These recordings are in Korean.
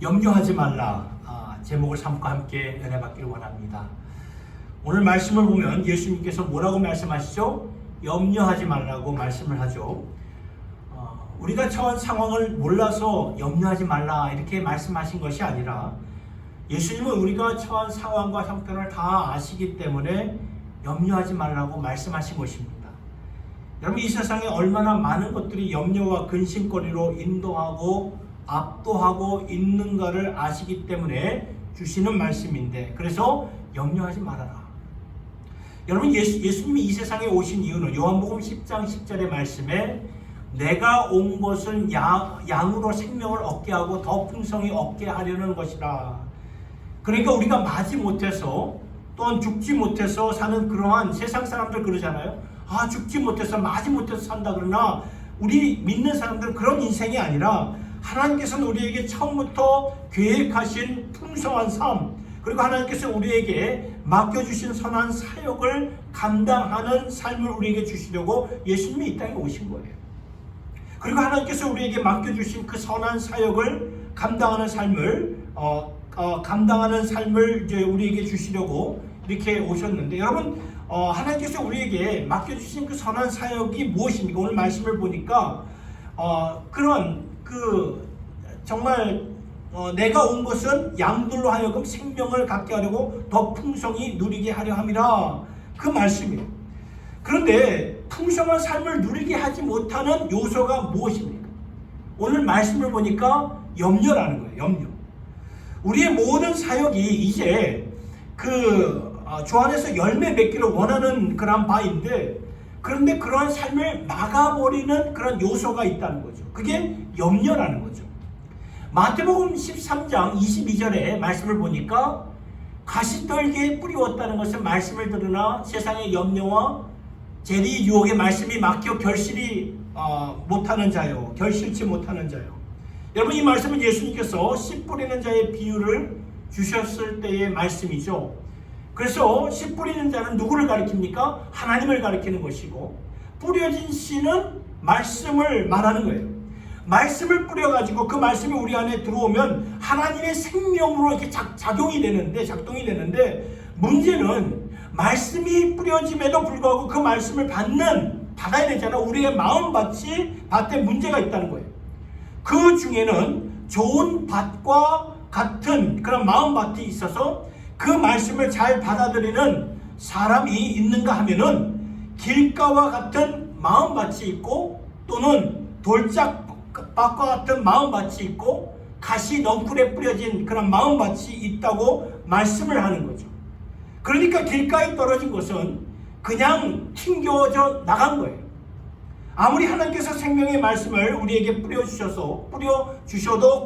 염려하지 말라 제목을 삼고 함께 은혜 받기를 원합니다. 오늘 말씀을 보면 예수님께서 뭐라고 말씀하시죠? 염려하지 말라고 말씀을 하죠. 우리가 처한 상황을 몰라서 염려하지 말라 이렇게 말씀하신 것이 아니라 예수님은 우리가 처한 상황과 형편을 다 아시기 때문에 염려하지 말라고 말씀하신 것입니다. 여러분, 이 세상에 얼마나 많은 것들이 염려와 근심거리로 인도하고 압도하고 있는가를 아시기 때문에 주시는 말씀인데, 그래서 염려하지 말아라. 여러분, 예수님이 이 세상에 오신 이유는 요한복음 10장 10절의 말씀에 내가 온 것은 양으로 생명을 얻게 하고 더 풍성히 얻게 하려는 것이라. 그러니까 우리가 마지 못해서 또한 죽지 못해서 사는 그러한 세상 사람들 그러잖아요. 죽지 못해서 마지 못해서 산다. 그러나 우리 믿는 사람들은 그런 인생이 아니라 하나님께서는 우리에게 처음부터 계획하신 풍성한 삶, 그리고 하나님께서 우리에게 맡겨주신 선한 사역을 감당하는 삶을 우리에게 주시려고 예수님이 이 땅에 오신 거예요. 그리고 하나님께서 우리에게 맡겨주신 그 선한 사역을 감당하는 삶을 이제 우리에게 주시려고 이렇게 오셨는데, 여러분, 하나님께서 우리에게 맡겨주신 그 선한 사역이 무엇입니까? 오늘 말씀을 보니까 그런 정말 내가 온 것은 양들로 하여금 생명을 갖게 하려고 더 풍성히 누리게 하려 함이라, 그 말씀이에요. 그런데 풍성한 삶을 누리게 하지 못하는 요소가 무엇입니까? 오늘 말씀을 보니까 염려라는 거예요. 염려. 우리의 모든 사역이 이제 주 안에서 열매 맺기를 원하는 그런 바인데, 그런데 그러한 삶을 막아버리는 그런 요소가 있다는 거죠. 그게 염려라는 거죠. 마태복음 13장 22절의 말씀을 보니까 가시떨기에 뿌리웠다는 것은 말씀을 들으나 세상의 염려와 재리 유혹의 말씀이 막혀 결실치 못하는 자요. 여러분, 이 말씀은 예수님께서 씨 뿌리는 자의 비유를 주셨을 때의 말씀이죠. 그래서 씨 뿌리는 자는 누구를 가리킵니까? 하나님을 가리키는 것이고, 뿌려진 씨는 말씀을 말하는 거예요. 말씀을 뿌려가지고 그 말씀이 우리 안에 들어오면 하나님의 생명으로 이렇게 작동이 되는데 문제는 말씀이 뿌려짐에도 불구하고 그 말씀을 받아야 되잖아. 우리의 밭에 문제가 있다는 거예요. 그 중에는 좋은 밭과 같은 그런 마음밭이 있어서 그 말씀을 잘 받아들이는 사람이 있는가 하면은 길가와 같은 마음밭이 있고, 또는 돌짝밭과 같은 마음밭이 있고, 가시 넝쿨에 뿌려진 그런 마음밭이 있다고 말씀을 하는 거죠. 그러니까 길가에 떨어진 것은 그냥 튕겨져 나간 거예요. 아무리 하나님께서 생명의 말씀을 우리에게 뿌려주셔도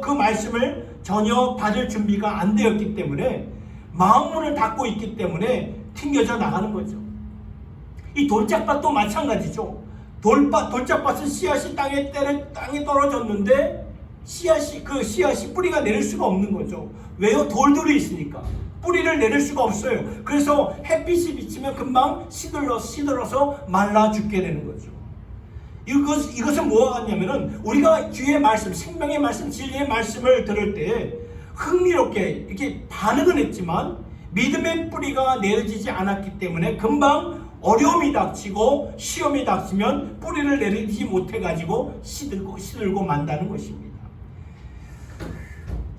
그 말씀을 전혀 받을 준비가 안 되었기 때문에, 마음문을 닫고 있기 때문에 튕겨져 나가는 거죠. 이 돌짝밭도 마찬가지죠. 돌짝밭은 씨앗이 땅에 떨어졌는데 그 씨앗이 뿌리가 내릴 수가 없는 거죠. 왜요? 돌들이 있으니까 뿌리를 내릴 수가 없어요. 그래서 햇빛이 비치면 금방 시들어서 말라 죽게 되는 거죠. 이것은 뭐가 같냐면은, 우리가 주의 말씀, 생명의 말씀, 진리의 말씀을 들을 때 흥미롭게 이렇게 반응은 했지만 믿음의 뿌리가 내려지지 않았기 때문에 금방 어려움이 닥치고 시험이 닥치면 뿌리를 내리지 못해가지고 시들고 만다는 것입니다.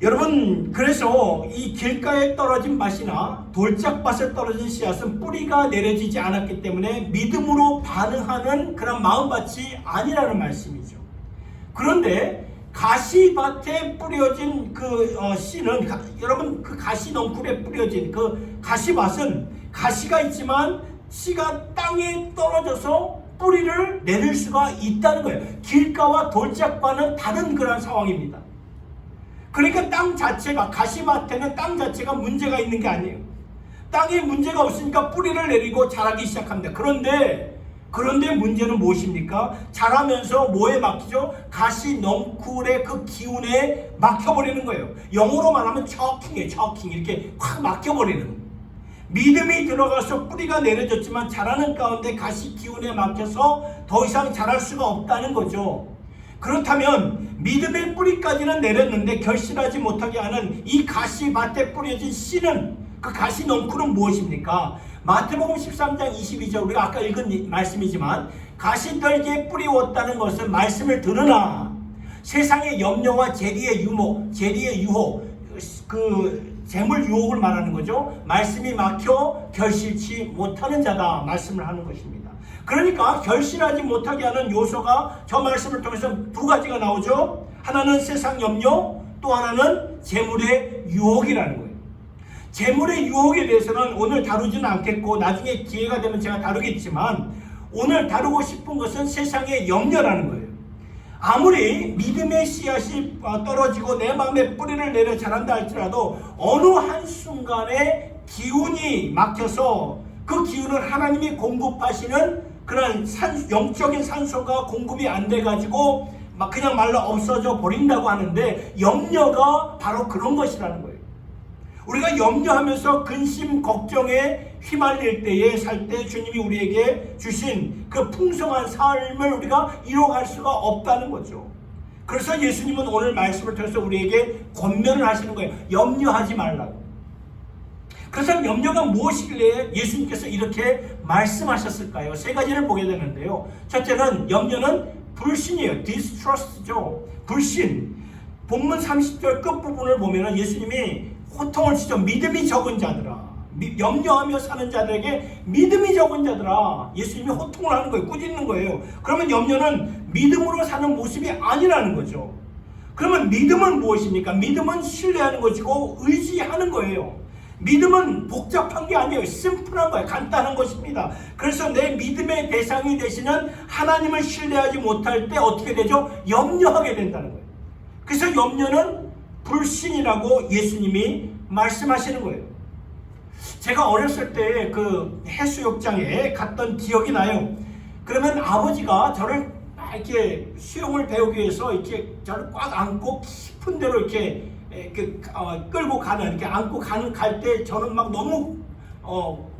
여러분, 그래서 이 길가에 떨어진 밭이나 돌짝밭에 떨어진 씨앗은 뿌리가 내려지지 않았기 때문에 믿음으로 반응하는 그런 마음밭이 아니라는 말씀이죠. 그런데 가시밭에 뿌려진 씨는, 여러분, 그 가시 넝쿨에 뿌려진 그 가시밭은 가시가 있지만 씨가 땅에 떨어져서 뿌리를 내릴 수가 있다는 거예요. 길가와 돌짝밭은 다른 그런 상황입니다. 그러니까 가시밭에는 땅 자체가 문제가 있는 게 아니에요. 땅에 문제가 없으니까 뿌리를 내리고 자라기 시작합니다. 그런데 문제는 무엇입니까? 자라면서 뭐에 막히죠? 가시 넝쿨의 그 기운에 막혀버리는 거예요. 영어로 말하면 초킹, 이렇게 확 막혀버리는 거예요. 믿음이 들어가서 뿌리가 내려졌지만 자라는 가운데 가시 기운에 막혀서 더 이상 자랄 수가 없다는 거죠. 그렇다면 믿음의 뿌리까지는 내렸는데 결실하지 못하게 하는 이 가시밭에 뿌려진 씨는, 그 가시 넝쿨은 무엇입니까? 마태복음 13장 22절, 우리가 아까 읽은 말씀이지만 가시떨기에 뿌리웠다는 것은 말씀을 들으나 세상의 염려와 재리의 유혹, 그 재물 유혹을 말하는 거죠. 말씀이 막혀 결실치 못하는 자다 말씀을 하는 것입니다. 그러니까 결실하지 못하게 하는 요소가 저 말씀을 통해서 두 가지가 나오죠. 하나는 세상 염려, 또 하나는 재물의 유혹이라는 거예요. 재물의 유혹에 대해서는 오늘 다루지는 않겠고 나중에 기회가 되면 제가 다루겠지만, 오늘 다루고 싶은 것은 세상의 염려라는 거예요. 아무리 믿음의 씨앗이 떨어지고 내 마음에 뿌리를 내려 자란다 할지라도 어느 한순간에 기운이 막혀서 그 기운을 하나님이 공급하시는 그런 영적인 산소가 공급이 안 돼가지고 막 그냥 말로 없어져 버린다고 하는데, 염려가 바로 그런 것이라는 거예요. 우리가 염려하면서 근심 걱정에 휘말릴 때에 살 때 주님이 우리에게 주신 그 풍성한 삶을 우리가 이뤄갈 수가 없다는 거죠. 그래서 예수님은 오늘 말씀을 통해서 우리에게 권면을 하시는 거예요. 염려하지 말라고. 그래서 염려가 무엇이길래 예수님께서 이렇게 말씀하셨을까요? 세 가지를 보게 되는데요. 첫째는 염려는 불신이에요. distrust죠. 불신. 본문 30절 끝부분을 보면 예수님이 호통을 치죠. 믿음이 적은 자들아. 염려하며 사는 자들에게 믿음이 적은 자들아. 예수님이 호통을 하는 거예요. 꾸짖는 거예요. 그러면 염려는 믿음으로 사는 모습이 아니라는 거죠. 그러면 믿음은 무엇입니까? 믿음은 신뢰하는 것이고 의지하는 거예요. 믿음은 복잡한 게 아니에요. 심플한 거예요. 간단한 것입니다. 그래서 내 믿음의 대상이 되시는 하나님을 신뢰하지 못할 때 어떻게 되죠? 염려하게 된다는 거예요. 그래서 염려는 불신이라고 예수님이 말씀하시는 거예요. 제가 어렸을 때 그 해수욕장에 갔던 기억이 나요. 그러면 아버지가 저를 이렇게 수영을 배우기 위해서 이렇게 저를 꽉 안고 깊은 데로 이렇게 끌고 가는, 이렇게 안고 갈 때 저는 막 너무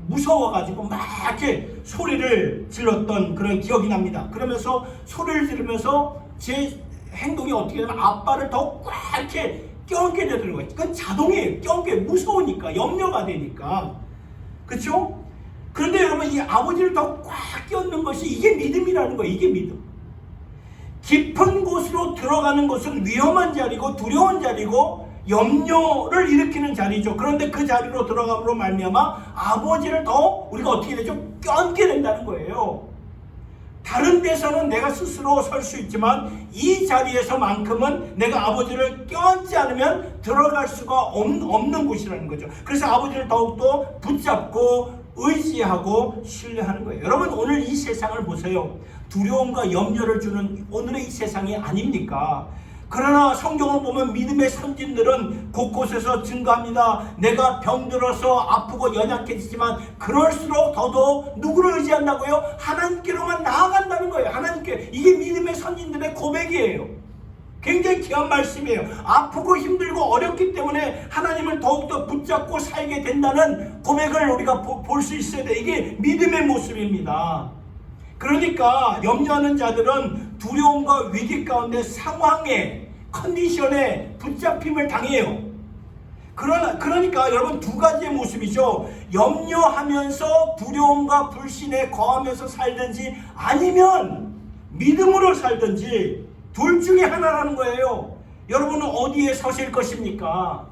무서워가지고 막 이렇게 소리를 질렀던 그런 기억이 납니다. 그러면서 소리를 지르면서 제 행동이 어떻게 되면 아빠를 더 꽉 이렇게 껴안게 되더라고요. 그건 자동이에요. 껴안게 무서우니까, 염려가 되니까. 그렇죠? 그런데 여러분, 이 아버지를 더 꽉 껴안는 것이 이게 믿음이라는 거예요. 이게 믿음. 깊은 곳으로 들어가는 것은 위험한 자리고 두려운 자리고 염려를 일으키는 자리죠. 그런데 그 자리로 들어감으로 말미암아 아버지를 더 우리가 어떻게 되죠? 껴안게 된다는 거예요. 다른 데서는 내가 스스로 설 수 있지만 이 자리에서만큼은 내가 아버지를 껴안지 않으면 들어갈 수가 없는 곳이라는 거죠. 그래서 아버지를 더욱더 붙잡고 의지하고 신뢰하는 거예요. 여러분, 오늘 이 세상을 보세요. 두려움과 염려를 주는 오늘의 이 세상이 아닙니까? 그러나 성경을 보면 믿음의 선진들은 곳곳에서 증거합니다. 내가 병들어서 아프고 연약해지지만 그럴수록 더더욱 누구를 의지한다고요? 하나님께로만 나아간다는 거예요. 하나님께. 이게 믿음의 선진들의 고백이에요. 굉장히 귀한 말씀이에요. 아프고 힘들고 어렵기 때문에 하나님을 더욱더 붙잡고 살게 된다는 고백을 우리가 볼 수 있어야 돼요. 이게 믿음의 모습입니다. 그러니까 염려하는 자들은 두려움과 위기 가운데 상황에, 컨디션에 붙잡힘을 당해요. 그러니까 여러분, 두 가지의 모습이죠. 염려하면서 두려움과 불신에 거하면서 살든지 아니면 믿음으로 살든지 둘 중에 하나라는 거예요. 여러분은 어디에 서실 것입니까?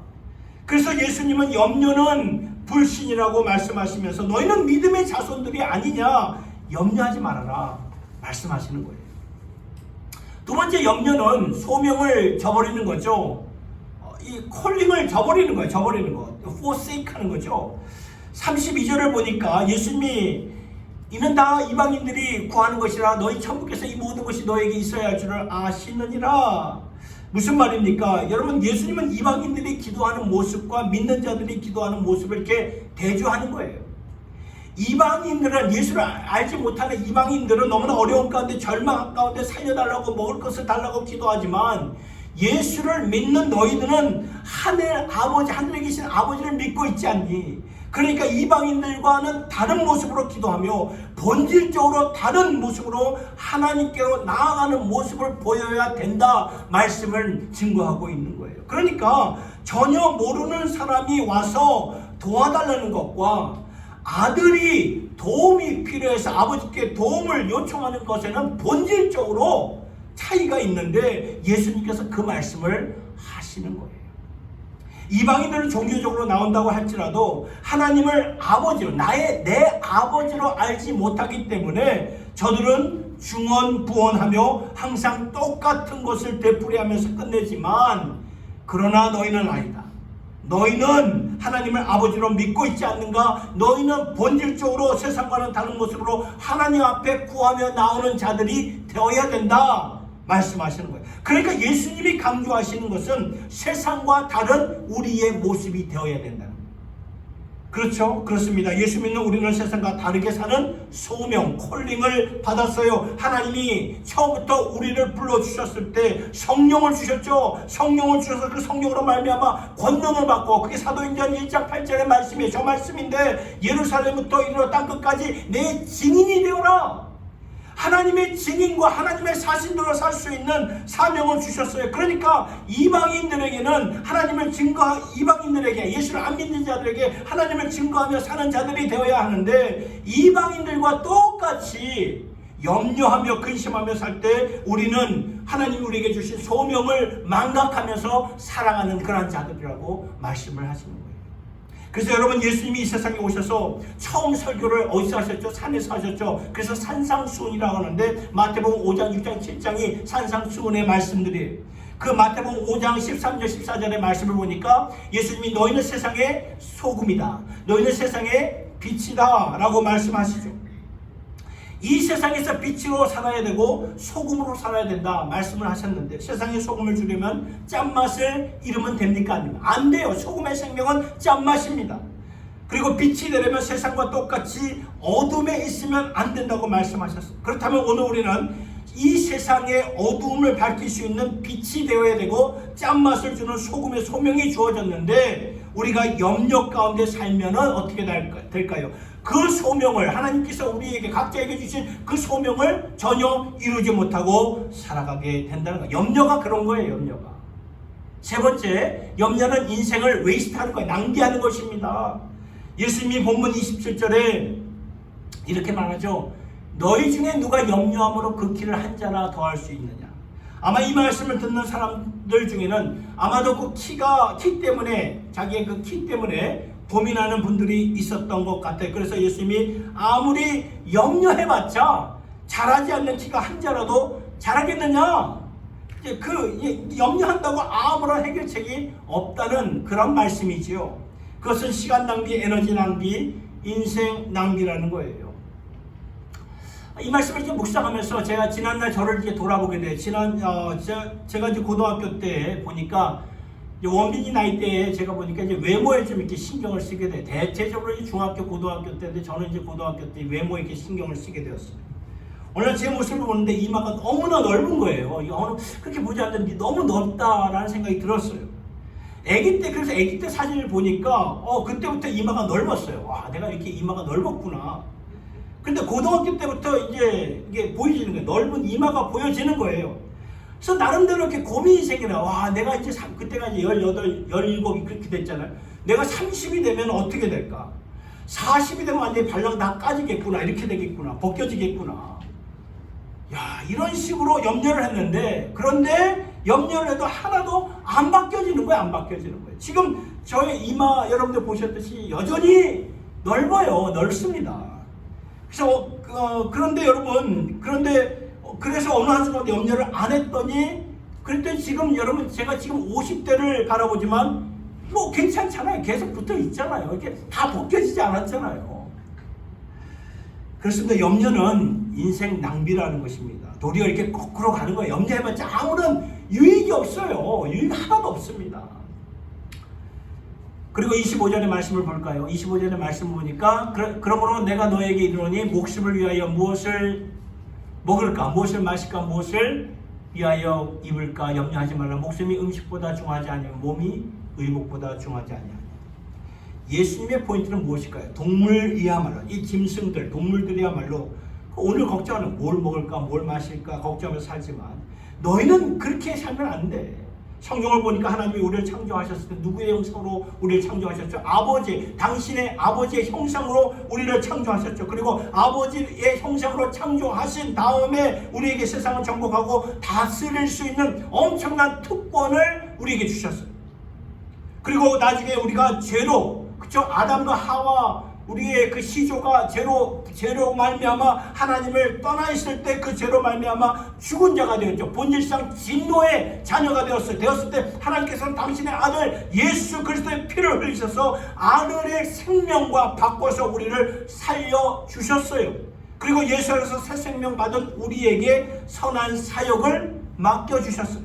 그래서 예수님은 염려는 불신이라고 말씀하시면서 너희는 믿음의 자손들이 아니냐, 염려하지 말아라 말씀하시는 거예요. 두 번째, 염려는 소명을 저버리는 거죠. 이 콜링을 저버리는 거예요. 저버리는 거. forsake 하는 거죠. 32절을 보니까 예수님이 이는 다 이방인들이 구하는 것이라 너희 천부께서 이 모든 것이 너에게 있어야 할 줄을 아시느니라. 무슨 말입니까? 여러분, 예수님은 이방인들이 기도하는 모습과 믿는 자들이 기도하는 모습을 이렇게 대조하는 거예요. 이방인들은, 예수를 알지 못하는 이방인들은 너무나 어려운 가운데 절망 가운데 살려달라고, 먹을 것을 달라고 기도하지만 예수를 믿는 너희들은 하늘에 계신 아버지를 믿고 있지 않니? 그러니까 이방인들과는 다른 모습으로 기도하며 본질적으로 다른 모습으로 하나님께로 나아가는 모습을 보여야 된다 말씀을 증거하고 있는 거예요. 그러니까 전혀 모르는 사람이 와서 도와달라는 것과 아들이 도움이 필요해서 아버지께 도움을 요청하는 것에는 본질적으로 차이가 있는데 예수님께서 그 말씀을 하시는 거예요. 이방인들은 종교적으로 나온다고 할지라도 하나님을 아버지로 내 아버지로 알지 못하기 때문에 저들은 중언부언하며 항상 똑같은 것을 되풀이하면서 끝내지만 그러나 너희는 아니다. 너희는 하나님을 아버지로 믿고 있지 않는가? 너희는 본질적으로 세상과는 다른 모습으로 하나님 앞에 구하며 나오는 자들이 되어야 된다 말씀하시는 거예요. 그러니까 예수님이 강조하시는 것은 세상과 다른 우리의 모습이 되어야 된다는 거예요. 그렇죠? 그렇습니다. 예수 믿는 우리는 세상과 다르게 사는 소명, 콜링을 받았어요. 하나님이 처음부터 우리를 불러주셨을 때 성령을 주셨죠. 성령을 주셔서 그 성령으로 말미암아 권능을 받고, 그게 사도행전 1장 8절의 말씀이에요. 저 말씀인데 예루살렘부터 이르러 땅끝까지 내 증인이 되어라. 하나님의 증인과 하나님의 사신으로 살 수 있는 사명을 주셨어요. 그러니까 이방인들에게는 하나님을 이방인들에게, 예수를 안 믿는 자들에게 하나님을 증거하며 사는 자들이 되어야 하는데, 이방인들과 똑같이 염려하며 근심하며 살 때 우리는 하나님이 우리에게 주신 소명을 망각하면서 살아가는 그런 자들이라고 말씀을 하시는 거예요. 그래서 여러분, 예수님이 이 세상에 오셔서 처음 설교를 어디서 하셨죠? 산에서 하셨죠. 그래서 산상수훈이라고 하는데 마태복음 5장, 6장, 7장이 산상수훈의 말씀들이에요. 그 마태복음 5장 13절 14절의 말씀을 보니까 예수님이 너희는 세상의 소금이다, 너희는 세상의 빛이다 라고 말씀하시죠. 이 세상에서 빛으로 살아야 되고 소금으로 살아야 된다 말씀을 하셨는데, 세상에 소금을 주려면 짠맛을 잃으면 됩니까? 아니면 안 돼요. 소금의 생명은 짠맛입니다. 그리고 빛이 되려면 세상과 똑같이 어둠에 있으면 안 된다고 말씀하셨어요. 그렇다면 오늘 우리는 이 세상의 어두움을 밝힐 수 있는 빛이 되어야 되고 짠맛을 주는 소금의 소명이 주어졌는데, 우리가 염려 가운데 살면 어떻게 될까요? 그 소명을, 하나님께서 우리에게 각자에게 주신 그 소명을 전혀 이루지 못하고 살아가게 된다는 거예요. 염려가 그런 거예요. 염려가. 세 번째, 염려는 인생을 웨이스트하는 거예요. 낭비하는 것입니다. 예수님이 본문 27절에 이렇게 말하죠. 너희 중에 누가 염려함으로 그 키를 한 자나 더할 수 있느냐. 아마 이 말씀을 듣는 사람들 중에는 아마도 그 키 때문에, 자기의 그 키 때문에 고민하는 분들이 있었던 것 같아요. 그래서 예수님이 아무리 염려해봤자 자라지 않는 키가 한 자라도 자라겠느냐, 그 염려한다고 아무런 해결책이 없다는 그런 말씀이지요. 그것은 시간 낭비, 에너지 낭비, 인생 낭비라는 거예요. 이 말씀을 이제 묵상하면서 제가 지난날 저를 이제 돌아보게 돼요. 제가 이제 고등학교 때 보니까 원빈이 나이 때에 제가 보니까 이제 외모에 좀 이렇게 신경을 쓰게 돼. 대체적으로 이제 중학교, 고등학교 때인데 저는 이제 고등학교 때 외모에 이렇게 신경을 쓰게 되었어요. 오늘 제 모습을 보는데 이마가 너무나 넓은 거예요. 그렇게 보지 않는데 너무 넓다라는 생각이 들었어요. 그래서 아기 때 사진을 보니까 그때부터 이마가 넓었어요. 와, 내가 이렇게 이마가 넓었구나. 근데 고등학교 때부터 이제 이게 보여지는 거예요. 넓은 이마가 보여지는 거예요. 그래서 나름대로 이렇게 고민이 생기나. 와, 내가 이제 그때가 이제 18, 17이 그렇게 됐잖아요. 내가 30이 되면 어떻게 될까? 40이 되면 완전히 발랑 다 까지겠구나. 이렇게 되겠구나. 벗겨지겠구나. 야, 이런 식으로 염려를 했는데, 그런데 염려를 해도 하나도 안 바뀌어지는 거예요. 안 바뀌어지는 거예요. 지금 저의 이마 여러분들 보셨듯이 여전히 넓어요. 넓습니다. 그래서 그런데 여러분, 그래서 어느 한순간 염려를 안 했더니, 그랬더니 지금 여러분, 제가 지금 50대를 바라보지만 뭐 괜찮잖아요. 계속 붙어 있잖아요. 이렇게 다 벗겨지지 않았잖아요. 그렇습니다. 염려는 인생 낭비라는 것입니다. 도리어 이렇게 거꾸로 가는 거예요. 염려해봤자 아무런 유익이 없어요. 유익 하나도 없습니다. 그리고 25절의 말씀을 볼까요? 25절의 말씀을 보니까 그러므로 내가 너에게 이르노니 목숨을 위하여 무엇을 먹을까, 무엇을 마실까, 무엇을 위하여 입을까 염려하지 말라. 목숨이 음식보다 중하지 아니하며 몸이 의복보다 중하지 아니하냐. 예수님의 포인트는 무엇일까요? 동물이야말로, 이 짐승들, 동물들이야말로 오늘 걱정하는 뭘 먹을까, 뭘 마실까 걱정하면서 살지만 너희는 그렇게 살면 안 돼. 성경을 보니까 하나님이 우리를 창조하셨을 때 누구의 형상으로 우리를 창조하셨죠? 아버지, 당신의 아버지의 형상으로 우리를 창조하셨죠. 그리고 아버지의 형상으로 창조하신 다음에 우리에게 세상을 정복하고 다스릴 수 있는 엄청난 특권을 우리에게 주셨어요. 그리고 나중에 우리가 죄로, 그쵸? 아담과 하와, 우리의 그 시조가 죄로 말미암아 하나님을 떠나 있을 때 그 죄로 말미암아 죽은 자가 되었죠. 본질상 진노의 자녀가 되었을 때 하나님께서는 당신의 아들 예수 그리스도의 피를 흘리셔서 아들의 생명과 바꿔서 우리를 살려주셨어요. 그리고 예수 안에서 새 생명 받은 우리에게 선한 사역을 맡겨주셨어요.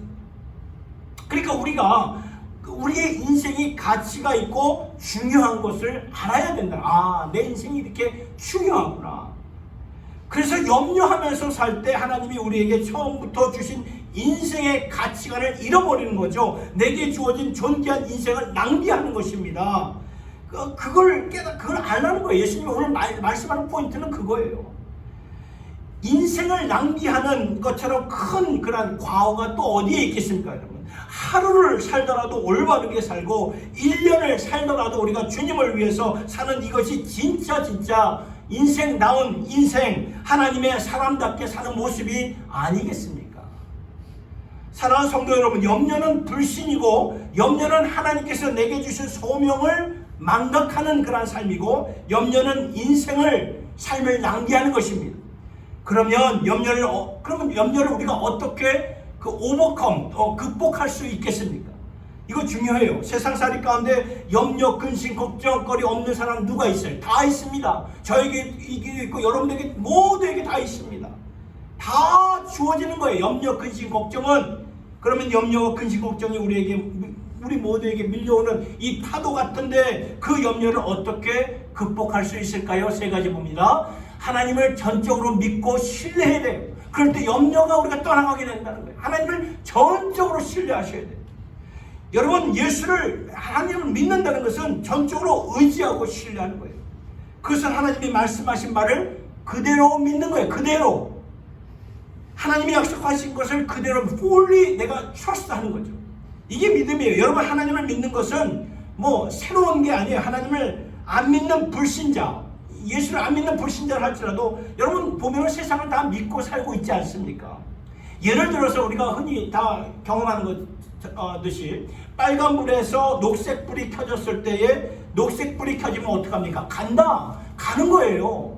그러니까 우리의 인생이 가치가 있고 중요한 것을 알아야 된다. 아, 내 인생이 이렇게 중요하구나. 그래서 염려하면서 살 때 하나님이 우리에게 처음부터 주신 인생의 가치관을 잃어버리는 거죠. 내게 주어진 존귀한 인생을 낭비하는 것입니다. 그걸 알라는 거예요. 예수님이 오늘 말씀하는 포인트는 그거예요. 인생을 낭비하는 것처럼 큰 그런 과오가 또 어디에 있겠습니까, 여러분? 하루를 살더라도 올바르게 살고 1년을 살더라도 우리가 주님을 위해서 사는 이것이 진짜 인생다운 인생, 하나님의 사람답게 사는 모습이 아니겠습니까? 사랑하는 성도 여러분, 염려는 불신이고 염려는 하나님께서 내게 주신 소명을 망각하는 그러한 삶이고 염려는 삶을 낭비하는 것입니다. 그러면 염려를 우리가 어떻게 극복할 수 있겠습니까? 이거 중요해요. 세상살이 가운데 염려, 근심, 걱정거리 없는 사람 누가 있어요? 다 있습니다. 저에게 이게 있고 여러분에게 모두에게 다 있습니다. 다 주어지는 거예요. 염려, 근심, 걱정은. 그러면 염려와 근심, 걱정이 우리 모두에게 밀려오는 이 파도 같은데 그 염려를 어떻게 극복할 수 있을까요? 세 가지 봅니다. 하나님을 전적으로 믿고 신뢰해야 돼요. 그럴 때 염려가 우리가 떠나가게 된다는 거예요. 하나님을 전적으로 신뢰하셔야 돼요. 여러분, 하나님을 믿는다는 것은 전적으로 의지하고 신뢰하는 거예요. 그것은 하나님이 말씀하신 말을 그대로 믿는 거예요. 그대로. 하나님이 약속하신 것을 그대로 fully 내가 trust하는 거죠. 이게 믿음이에요. 여러분, 하나님을 믿는 것은 새로운 게 아니에요. 하나님을 안 믿는 불신자, 예수를 안 믿는 불신자를 할지라도 여러분 보면 세상을 다 믿고 살고 있지 않습니까? 예를 들어서 우리가 흔히 다 경험하는 듯이 빨간불에서 녹색불이 켜졌을 때에 녹색불이 켜지면 어떡합니까? 가는 거예요.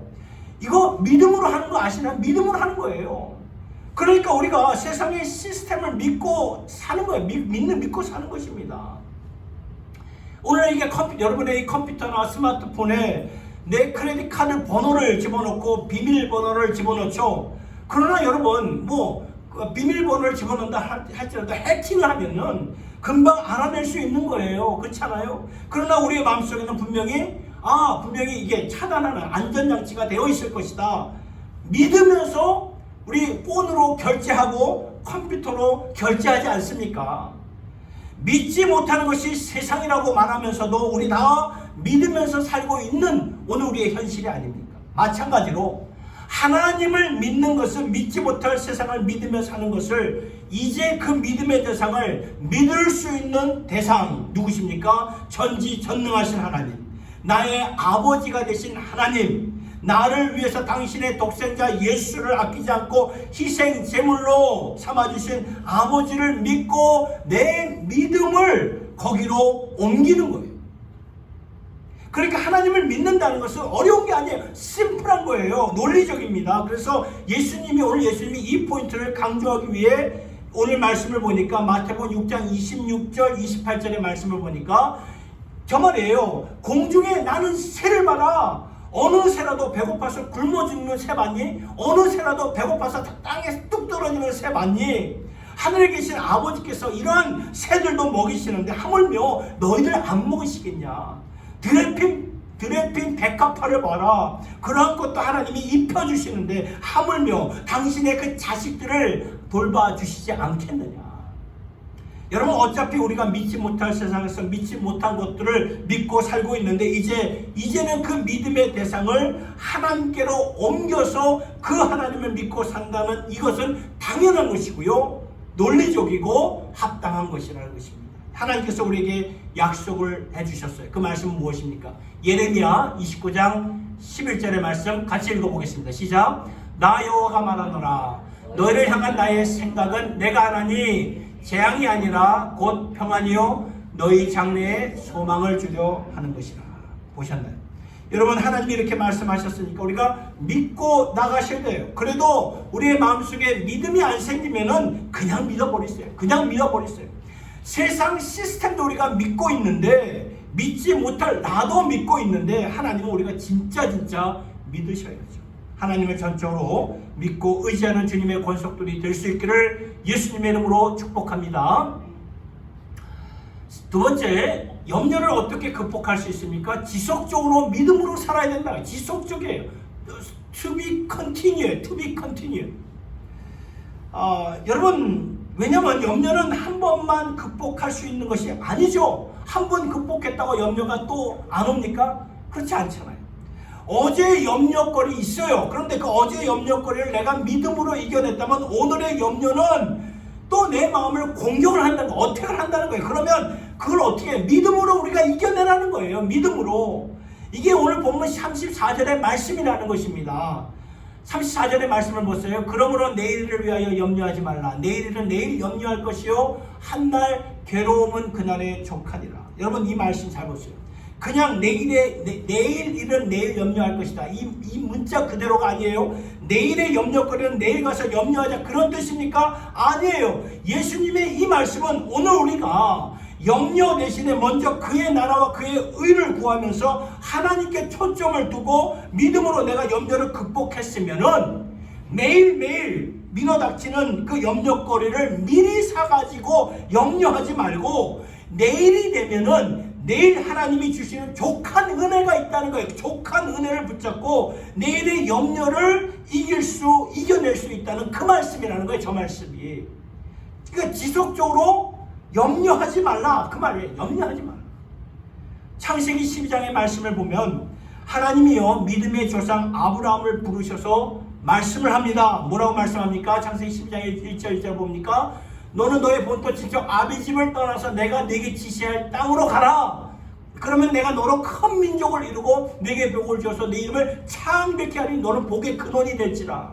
이거 믿음으로 하는 거 아시나요? 믿음으로 하는 거예요. 그러니까 우리가 세상의 시스템을 믿고 사는 거예요. 믿고 사는 것입니다. 오늘 이게 여러분의 이 컴퓨터나 스마트폰에 내 크레딧 카드 번호를 집어넣고 비밀번호를 집어넣죠. 그러나 여러분 비밀번호를 집어넣는다 할지라도 해킹을 하면은 금방 알아낼 수 있는 거예요. 그렇잖아요. 그러나 우리의 마음속에는 분명히 이게 차단하는 안전장치가 되어 있을 것이다 믿으면서 우리 폰으로 결제하고 컴퓨터로 결제하지 않습니까? 믿지 못하는 것이 세상이라고 말하면서도 우리 다 믿으면서 살고 있는 오늘 우리의 현실이 아닙니까? 마찬가지로 하나님을 믿는 것은 믿지 못할 세상을 믿으며 사는 것을 이제 그 믿음의 대상을 믿을 수 있는 대상 누구십니까? 전지전능하신 하나님, 나의 아버지가 되신 하나님, 나를 위해서 당신의 독생자 예수를 아끼지 않고 희생 제물로 삼아주신 아버지를 믿고 내 믿음을 거기로 옮기는 거예요. 그러니까 하나님을 믿는다는 것은 어려운 게 아니에요. 심플한 거예요. 논리적입니다. 그래서 오늘 예수님이 이 포인트를 강조하기 위해 오늘 말씀을 보니까 마태복음 6장 26절 28절의 말씀을 보니까 저 말이에요. 공중에 나는 새를 봐라. 어느 새라도 배고파서 굶어 죽는 새 봤니? 어느 새라도 배고파서 땅에 뚝 떨어지는 새 봤니? 하늘에 계신 아버지께서 이러한 새들도 먹이시는데 하물며 너희들 안 먹으시겠냐? 드레핀 백합화를 봐라. 그러한 것도 하나님이 입혀주시는데 하물며 당신의 그 자식들을 돌봐주시지 않겠느냐? 여러분 어차피 우리가 믿지 못할 세상에서 믿지 못한 것들을 믿고 살고 있는데 이제는 그 믿음의 대상을 하나님께로 옮겨서 그 하나님을 믿고 산다는 이것은 당연한 것이고요. 논리적이고 합당한 것이라는 것입니다. 하나님께서 우리에게 약속을 해주셨어요. 그 말씀은 무엇입니까? 예레미야 29장 11절의 말씀 같이 읽어보겠습니다. 시작. 나 여호와가 말하노라. 너희를 향한 나의 생각은 내가 하나니 재앙이 아니라 곧 평안이요 너희 장래에 소망을 주려 하는 것이라. 보셨나요? 여러분 하나님이 이렇게 말씀하셨으니까 우리가 믿고 나가셔야 돼요. 그래도 우리의 마음속에 믿음이 안 생기면은 그냥 믿어버리세요. 그냥 믿어버리세요. 세상 시스템도 우리가 믿고 있는데 믿지 못할 나도 믿고 있는데 하나님은 우리가 진짜 믿으셔야죠. 하나님을 전적으로 믿고 의지하는 주님의 권속들이 될 수 있기를 예수님의 이름으로 축복합니다. 두 번째, 염려를 어떻게 극복할 수 있습니까? 지속적으로 믿음으로 살아야 된다. 지속적이에요. To be continue. 여러분, 왜냐면 염려는 한 번만 극복할 수 있는 것이 아니죠. 한 번 극복했다고 염려가 또 안 옵니까? 그렇지 않잖아요. 어제의 염려거리 있어요. 그런데 그 어제의 염려거리를 내가 믿음으로 이겨냈다면 오늘의 염려는 또 내 마음을 공격을 한다는 거예요. 어택을 한다는 거예요. 그러면 그걸 어떻게 믿음으로 우리가 이겨내라는 거예요. 믿음으로. 이게 오늘 본문 34절의 말씀이라는 것입니다. 34절의 말씀을 보세요. 그러므로 내일을 위하여 염려하지 말라. 내일은 내일 염려할 것이요 한날 괴로움은 그날에 족하니라. 여러분 이 말씀 잘 보세요. 그냥 내일 일은 내일 염려할 것이다. 이 문자 그대로가 아니에요. 내일의 염려거리는 내일 가서 염려하자 그런 뜻입니까? 아니에요. 예수님의 이 말씀은 오늘 우리가 염려 대신에 먼저 그의 나라와 그의 의를 구하면서 하나님께 초점을 두고 믿음으로 내가 염려를 극복했으면은 매일매일 민어닥치는 그 염려거리를 미리 사가지고 염려하지 말고 내일이 되면은 내일 하나님이 주시는 족한 은혜가 있다는 거예요. 족한 은혜를 붙잡고 내일의 염려를 이겨낼 수 있다는 그 말씀이라는 거예요. 저 말씀이. 그러니까 지속적으로 염려하지 말라. 그 말이에요. 염려하지 말라. 창세기 12장의 말씀을 보면 하나님이요 믿음의 조상 아브라함을 부르셔서 말씀을 합니다. 뭐라고 말씀합니까? 창세기 12장의 1절 2절 봅니까? 너는 너의 본토 친척 아비 집을 떠나서 내가 네게 지시할 땅으로 가라. 그러면 내가 너로 큰 민족을 이루고 네게 복을 주어서 네 이름을 창백케 하리. 너는 복의 근원이 될지라.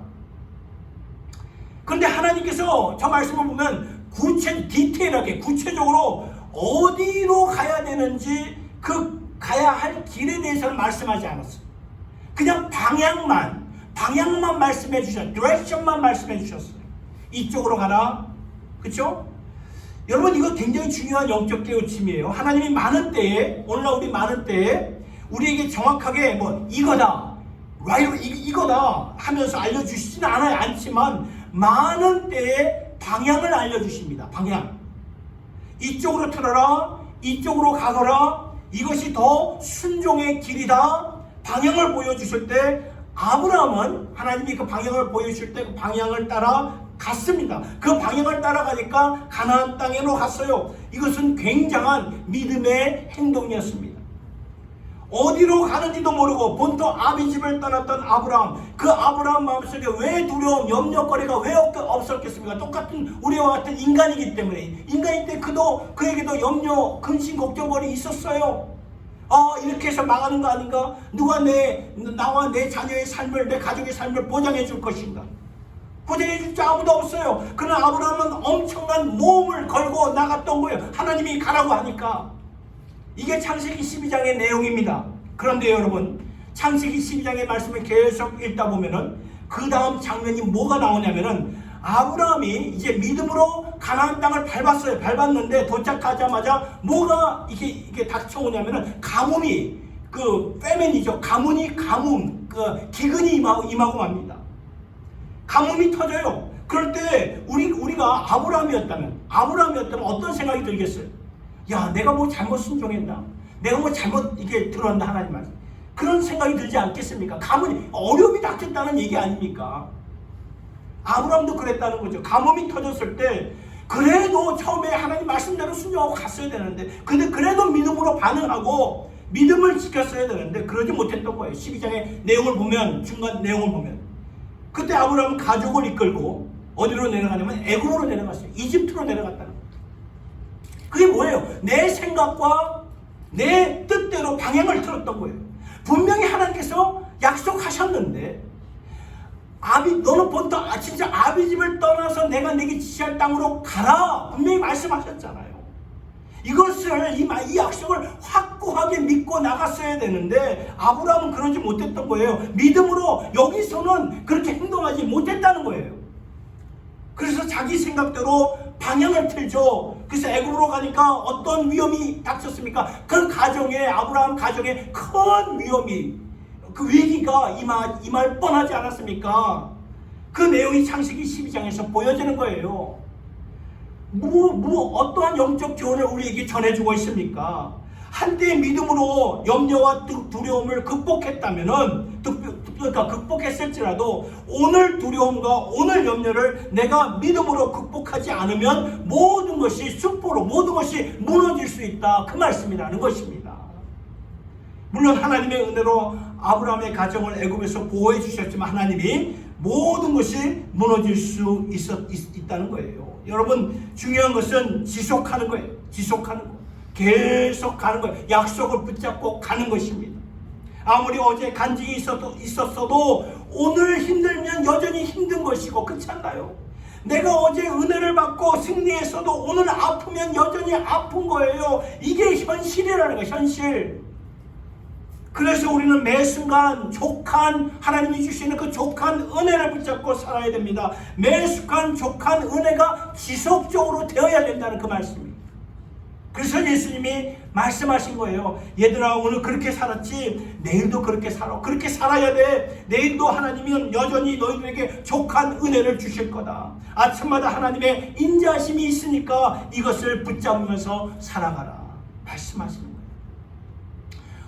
그런데 하나님께서 저 말씀을 보면 디테일하게 구체적으로 어디로 가야 되는지 그 가야 할 길에 대해서는 말씀하지 않았어요. 그냥 방향만 말씀해 주셨어요. 디렉션만 말씀해 주셨어요. 이쪽으로 가라. 그렇죠? 여러분 이거 굉장히 중요한 영적 깨우침이에요. 하나님이 많은 때에 오늘날 우리 많은 때에 우리에게 정확하게 뭐 이거다 이거다 하면서 알려주시지는 않지만 많은 때에 방향을 알려주십니다. 방향. 이쪽으로 틀어라. 이쪽으로 가거라. 이것이 더 순종의 길이다. 방향을 보여주실 때 아브라함은 하나님이 그 방향을 보여주실 때 그 방향을 따라 갔습니다. 그 방향을 따라가니까 가나안 땅으로 갔어요. 이것은 굉장한 믿음의 행동이었습니다. 어디로 가는지도 모르고 본토 아비 집을 떠났던 아브라함, 그 아브라함 마음속에 왜 두려움, 염려거리가 왜 없었겠습니까? 똑같은 우리와 같은 인간이기 때문에. 인간일 때 그에게도 염려, 근심, 걱정거리 있었어요. 이렇게 해서 망하는 거 아닌가? 누가 나와 내 자녀의 삶을, 내 가족의 삶을 보장해 줄 것인가? 보장해 줄 자 아무도 없어요. 그러나 아브라함은 엄청난 모험을 걸고 나갔던 거예요. 하나님이 가라고 하니까. 이게 창세기 12장의 내용입니다. 그런데 여러분, 창세기 12장의 말씀을 계속 읽다 보면은 그 다음 장면이 뭐가 나오냐면은 아브라함이 이제 믿음으로 가나안 땅을 밟았는데 도착하자마자 뭐가 이게 닥쳐오냐면은 가뭄이, 페멘이죠. 가뭄, 기근이 임하고 맙니다. 가뭄이 터져요. 그럴 때 우리가 아브라함이었다면 어떤 생각이 들겠어요? 야, 내가 뭐 잘못 순종했나? 내가 뭐 잘못 들었나 하나님 말씀. 그런 생각이 들지 않겠습니까? 어려움이 닥쳤다는 얘기 아닙니까? 아브라함도 그랬다는 거죠. 가뭄이 터졌을 때 그래도 처음에 하나님 말씀대로 순종하고 갔어야 되는데, 근데 그래도 믿음으로 반응하고 믿음을 지켰어야 되는데 그러지 못했던 거예요. 12장의 내용을 보면, 중간 내용을 보면 그때 아브라함은 가족을 이끌고 어디로 내려가냐면 애굽으로 내려갔어요. 이집트로 내려갔다는 거예요. 그게 뭐예요? 내 생각과 내 뜻대로 방향을 틀었던 거예요. 분명히 하나님께서 약속하셨는데, 너는 본当 진짜 아비 집을 떠나서 내가 네게 지시할 땅으로 가라 분명히 말씀하셨잖아요. 이것을 이 약속을 확고하게 믿고 나갔어야 되는데 아브라함은 그러지 못했던 거예요. 믿음으로 여기서는 그렇게 행동하지 못했다는 거예요. 그래서 자기 생각대로 방향을 틀죠. 그래서 애굽으로 가니까 어떤 위험이 닥쳤습니까? 그 가정에, 아브라함 가정에 큰 위험이, 그 위기가 임할 뻔하지 않았습니까? 그 내용이 창세기 12장에서 보여지는 거예요. 어떠한 영적 교훈을 우리에게 전해주고 있습니까? 한때의 믿음으로 염려와 두려움을 그러니까 극복했을지라도 오늘 두려움과 오늘 염려를 내가 믿음으로 극복하지 않으면 모든 것이 수포로, 모든 것이 무너질 수 있다, 그 말씀이라는 것입니다. 물론 하나님의 은혜로 아브라함의 가정을 애굽에서 보호해 주셨지만 하나님이 모든 것이 무너질 수 있다는 거예요. 여러분, 중요한 것은 지속하는 거예요. 지속하는 거. 계속 가는 거예요. 약속을 붙잡고 가는 것입니다. 아무리 어제 간증이 있었어도 오늘 힘들면 여전히 힘든 것이고, 그렇지 않나요? 내가 어제 은혜를 받고 승리했어도 오늘 아프면 여전히 아픈 거예요. 이게 현실이라는 거예요. 현실. 그래서 우리는 매 순간 족한, 하나님이 주시는 그 족한 은혜를 붙잡고 살아야 됩니다. 매 순간 족한 은혜가 지속적으로 되어야 된다는 그 말씀입니다. 그래서 예수님이 말씀하신 거예요. 얘들아, 오늘 그렇게 살았지 내일도 그렇게 살아. 그렇게 살아야 돼. 내일도 하나님은 여전히 너희들에게 족한 은혜를 주실 거다. 아침마다 하나님의 인자하심이 있으니까 이것을 붙잡으면서 살아가라 말씀하시는 거예요.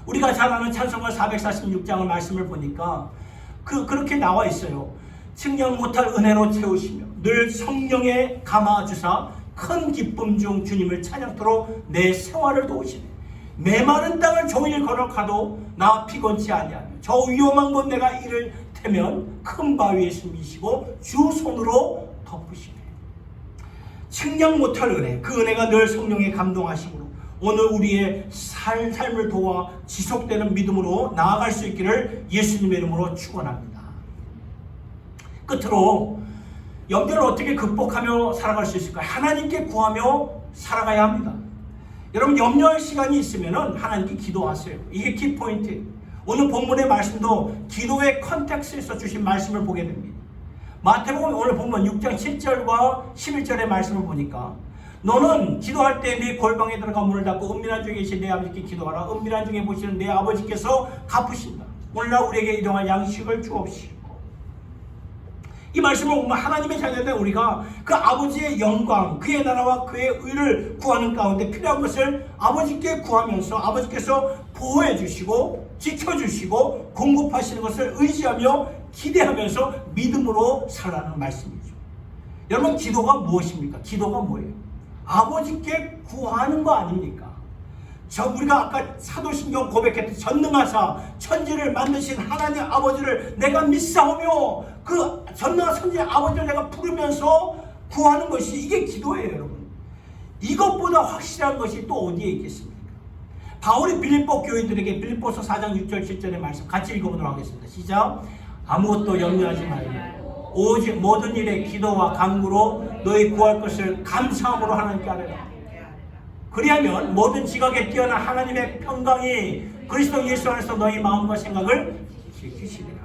우리가 잘 아는 찬송가 446장의 말씀을 보니까 그렇게 나와 있어요. 측량 못할 은혜로 채우시며 늘 성령에 감아주사 큰 기쁨 중 주님을 찬양토록 내 생활을 도우시네. 메마른 땅을 종일 걸어가도 나 피곤치 아니하며 저 위험한 곳 내가 이를 태면 큰 바위에 숨기시고 주 손으로 덮으시네. 측량 못할 은혜, 그 은혜가 늘 성령의 감동하심으로 오늘 우리의 삶을 도와 지속되는 믿음으로 나아갈 수 있기를 예수님의 이름으로 축원합니다. 끝으로 염려를 어떻게 극복하며 살아갈 수 있을까요? 하나님께 구하며 살아가야 합니다. 여러분, 염려할 시간이 있으면 하나님께 기도하세요. 이게 키포인트예요. 오늘 본문의 말씀도 기도의 컨텍스트에서 주신 말씀을 보게 됩니다. 마태복음 오늘 보면 6장 10절과 11절의 말씀을 보니까 너는 기도할 때 네 골방에 들어가 문을 닫고 은밀한 중에 계신 내 아버지께 기도하라. 은밀한 중에 보시는 내 아버지께서 갚으신다. 오늘날 우리에게 일용할 양식을 주옵시고. 이 말씀을 보면 하나님의 자녀된 우리가 그 아버지의 영광, 그의 나라와 그의 의를 구하는 가운데 필요한 것을 아버지께 구하면서 아버지께서 보호해 주시고 지켜주시고 공급하시는 것을 의지하며 기대하면서 믿음으로 살아가는 말씀이죠. 여러분, 기도가 무엇입니까? 기도가 뭐예요? 아버지께 구하는 거 아닙니까? 우리가 아까 사도신경 고백했듯이 전능하사 천지를 만드신 하나님 아버지를 내가 믿사오며 그 전능한 천지 아버지를 내가 부르면서 구하는 것이 이게 기도예요, 여러분. 이것보다 확실한 것이 또 어디에 있겠습니까? 바울이 빌립보 교인들에게 빌립보서 4장 6절 7절의 말씀 같이 읽어보도록 하겠습니다. 시작. 아무것도 염려하지 말고 오직 모든 일에 기도와 간구로 너희 구할 것을 감사함으로 하나님께 아뢰라. 그리하면 모든 지각에 뛰어난 하나님의 평강이 그리스도 예수 안에서 너희 마음과 생각을 지키시리라.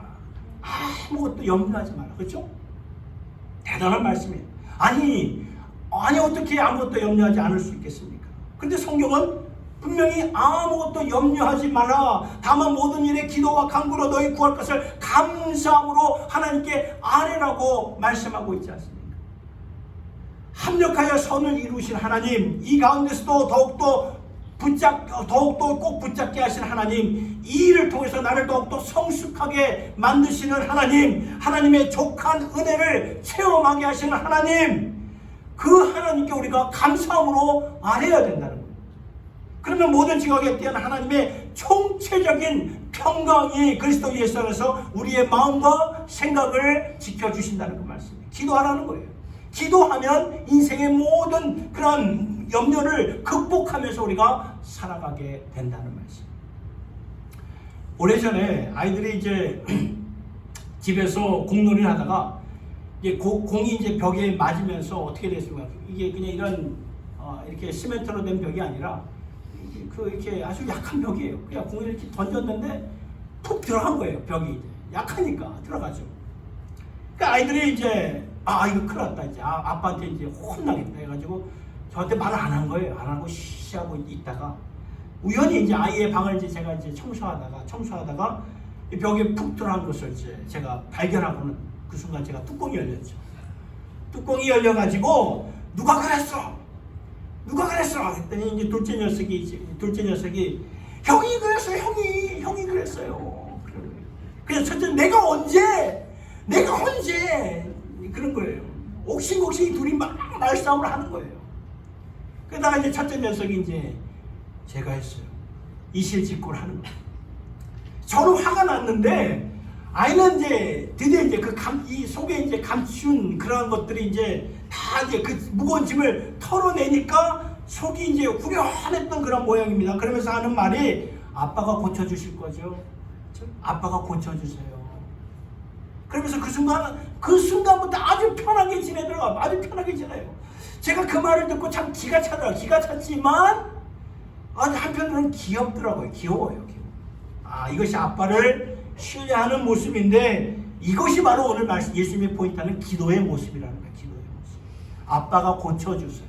아무것도 염려하지 마라. 그렇죠? 대단한 말씀이에요. 아니 어떻게 아무것도 염려하지 않을 수 있겠습니까? 근데 성경은 분명히 아무것도 염려하지 마라. 다만 모든 일에 기도와 간구로 너희 구할 것을 감사함으로 하나님께 아뢰라고 말씀하고 있지 않습니까? 합력하여 선을 이루신 하나님, 이 가운데서도 더욱더 꼭 붙잡게 하신 하나님, 이 일을 통해서 나를 더욱더 성숙하게 만드시는 하나님, 하나님의 족한 은혜를 체험하게 하시는 하나님, 그 하나님께 우리가 감사함으로 말해야 된다는 거예요. 그러면 모든 지각에 대한 하나님의 총체적인 평강이 그리스도 예수 안에서 우리의 마음과 생각을 지켜주신다는 그 말씀이에요. 기도하라는 거예요. 기도하면 인생의 모든 그런 염려를 극복하면서 우리가 살아가게 된다는 말씀. 오래전에 아이들이 이제 집에서 공놀이를 하다가 이제 공이 이제 벽에 맞으면서 어떻게 됐습니까? 이게 그냥 이런 이렇게 시멘트로 된 벽이 아니라 이렇게 아주 약한 벽이에요. 그냥 공을 이렇게 던졌는데 푹 들어간 거예요. 벽이 이제 약하니까 들어가죠. 그러니까 아이들이 이제 이거 큰일 났다 이제 아빠한테 이제 혼나겠다 해가지고 저한테 말을 안 한 거예요. 안 하고 쉬하고 있다가 우연히 이제 아이의 방을 이제 제가 이제 청소하다가 이 벽에 푹 들어간 것을 이제 제가 발견하고는 그 순간 제가 뚜껑이 열렸죠. 뚜껑이 열려가지고 누가 그랬어? 했더니 이제 둘째 녀석이 형이 그랬어요. 형이 그랬어요. 그래서 첫째 내가 언제 그런 거예요. 옥신옥신 둘이 막 말싸움을 하는 거예요. 그러다가 이제 첫째 녀석이 이제 제가 했어요. 이실직고를 하는 거예요. 저는 화가 났는데 아이는 이제 드디어 이제 이 속에 이제 감춘 그런 것들이 이제 다 이제 그 무거운 짐을 털어내니까 속이 이제 후련했던 그런 모양입니다. 그러면서 하는 말이 아빠가 고쳐주실 거죠. 아빠가 고쳐주세요. 그러면서 그 순간부터 아주 편하게 지내더라고요. 아주 편하게 지내요. 제가 그 말을 듣고 참 기가 찼지만 한편으로는 귀엽더라고요. 귀여워요. 이것이 아빠를 신뢰하는 모습인데 이것이 바로 오늘 말씀 예수님의 포인트는 기도의 모습이라는 거예요. 기도의 모습. 아빠가 고쳐주세요.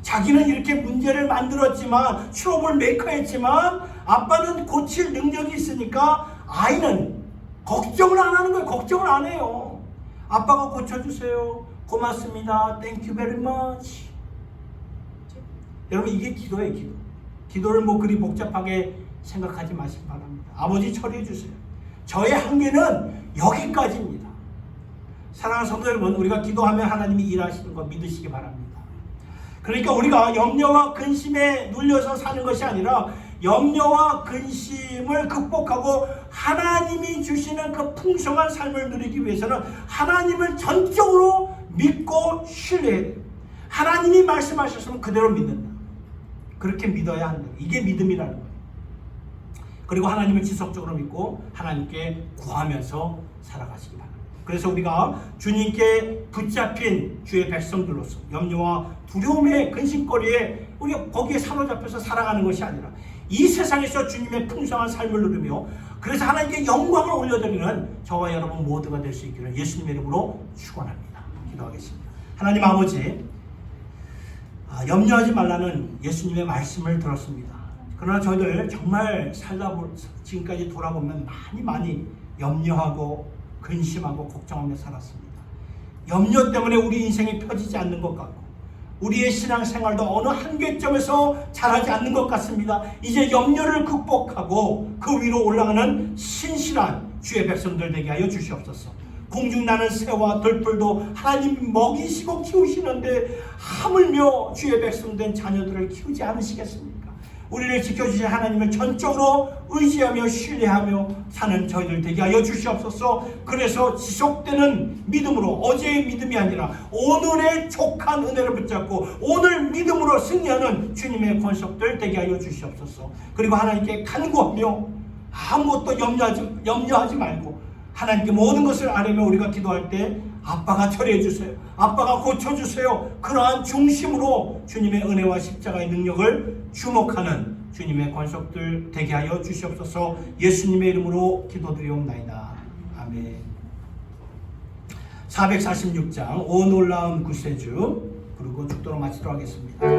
자기는 이렇게 문제를 만들었지만 트러블 메이커했지만 아빠는 고칠 능력이 있으니까 아이는 걱정을 안 하는 거예요. 걱정을 안 해요. 아빠가 고쳐주세요. 고맙습니다. Thank you very much. 여러분 이게 기도예요. 기도를 뭐 그리 복잡하게 생각하지 마시기 바랍니다. 아버지 처리해 주세요. 저의 한계는 여기까지입니다. 사랑하는 성도 여러분, 우리가 기도하면 하나님이 일하시는 거 믿으시기 바랍니다. 그러니까 우리가 염려와 근심에 눌려서 사는 것이 아니라 염려와 근심을 극복하고 하나님이 주시는 그 풍성한 삶을 누리기 위해서는 하나님을 전적으로 믿고 신뢰해야 돼요. 하나님이 말씀하셨으면 그대로 믿는다. 그렇게 믿어야 한다. 이게 믿음이라는 거예요. 그리고 하나님을 지속적으로 믿고 하나님께 구하면서 살아가시기 바랍니다. 그래서 우리가 주님께 붙잡힌 주의 백성들로서 염려와 두려움의 근심거리에 우리가 거기에 사로잡혀서 살아가는 것이 아니라 이 세상에서 주님의 풍성한 삶을 누리며 그래서 하나님께 영광을 올려드리는 저와 여러분 모두가 될 수 있기를 예수님의 이름으로 축원합니다. 기도하겠습니다. 하나님 아버지, 염려하지 말라는 예수님의 말씀을 들었습니다. 그러나 저희들 정말 지금까지 돌아보면 많이 염려하고 근심하고 걱정하며 살았습니다. 염려 때문에 우리 인생이 펴지지 않는 것 같고 우리의 신앙생활도 어느 한계점에서 자라지 않는 것 같습니다. 이제 염려를 극복하고 그 위로 올라가는 신실한 주의 백성들 되게 하여 주시옵소서. 공중 나는 새와 들풀도 하나님 먹이시고 키우시는데 하물며 주의 백성된 자녀들을 키우지 않으시겠습니까? 우리를 지켜주신 하나님을 전적으로 의지하며 신뢰하며 사는 저희들 되게 하여 주시옵소서. 그래서 지속되는 믿음으로 어제의 믿음이 아니라 오늘의 족한 은혜를 붙잡고 오늘 믿음으로 승리하는 주님의 권속들 되게 하여 주시옵소서. 그리고 하나님께 간구하며 아무것도 염려하지 말고 하나님께 모든 것을 아뢰며 우리가 기도할 때 아빠가 처리해 주세요. 아빠가 고쳐주세요. 그러한 중심으로 주님의 은혜와 십자가의 능력을 주목하는 주님의 권속들 되게 하여 주시옵소서. 예수님의 이름으로 기도드리옵나이다. 아멘. 446장 오 놀라운 구세주 그리고 죽도록 마치도록 하겠습니다.